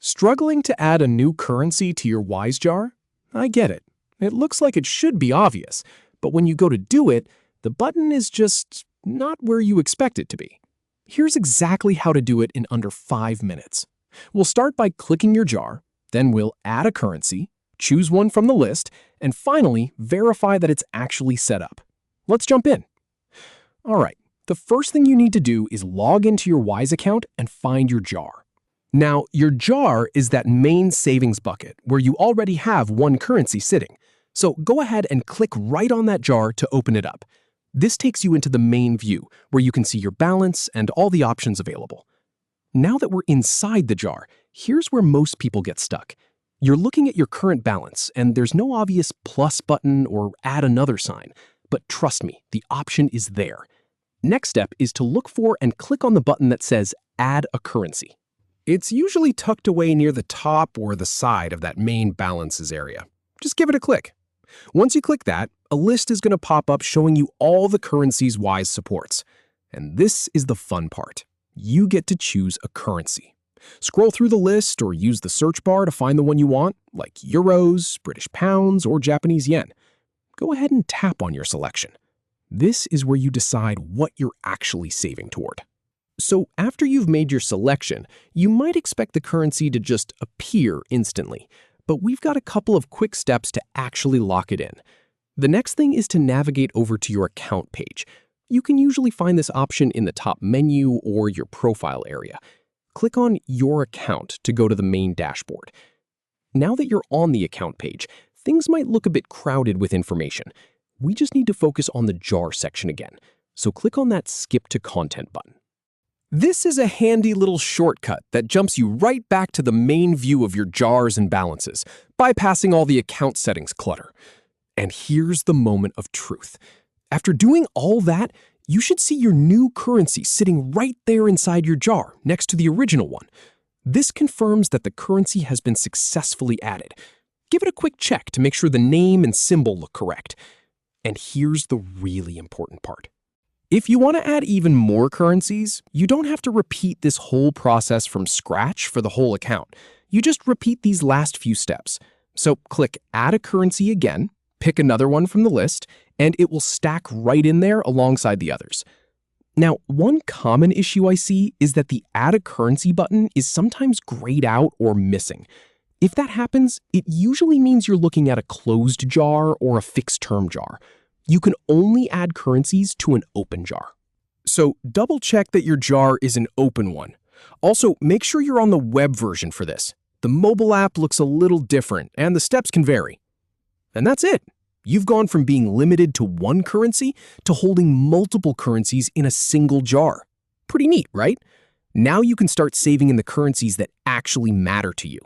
Struggling to add a new currency to your Wise jar? I get it. It looks like it should be obvious, but when you go to do it, the button is just not where you expect it to be. Here's exactly how to do it in under 5 minutes. We'll start by clicking your jar, then we'll add a currency, choose one from the list, and finally verify that it's actually set up. Let's jump in. All right, the first thing you need to do is log into your Wise account and find your jar. Now, your jar is that main savings bucket where you already have one currency sitting. So go ahead and click right on that jar to open it up. This takes you into the main view where you can see your balance and all the options available. Now that we're inside the jar, here's where most people get stuck. You're looking at your current balance and there's no obvious plus button or add another sign. But trust me, the option is there. Next step is to look for and click on the button that says Add a Currency. It's usually tucked away near the top or the side of that main balances area. Just give it a click. Once you click that, a list is going to pop up showing you all the currencies Wise supports. And this is the fun part. You get to choose a currency. Scroll through the list or use the search bar to find the one you want, like euros, British pounds, or Japanese yen. Go ahead and tap on your selection. This is where you decide what you're actually saving toward. So after you've made your selection, you might expect the currency to just appear instantly, but we've got a couple of quick steps to actually lock it in. The next thing is to navigate over to your account page. You can usually find this option in the top menu or your profile area. Click on Your Account to go to the main dashboard. Now that you're on the account page, things might look a bit crowded with information. We just need to focus on the jar section again, so click on that Skip to Content button. This is a handy little shortcut that jumps you right back to the main view of your jars and balances, bypassing all the account settings clutter. And here's the moment of truth. After doing all that, you should see your new currency sitting right there inside your jar, next to the original one. This confirms that the currency has been successfully added. Give it a quick check to make sure the name and symbol look correct. And here's the really important part. If you want to add even more currencies, you don't have to repeat this whole process from scratch for the whole account. You just repeat these last few steps. So click Add a Currency again, pick another one from the list, and it will stack right in there alongside the others. Now, one common issue I see is that the Add a Currency button is sometimes grayed out or missing. If that happens, it usually means you're looking at a closed jar or a fixed-term jar. You can only add currencies to an open jar. So double check that your jar is an open one. Also, make sure you're on the web version for this. The mobile app looks a little different and the steps can vary. And that's it. You've gone from being limited to one currency to holding multiple currencies in a single jar. Pretty neat, right? Now you can start saving in the currencies that actually matter to you.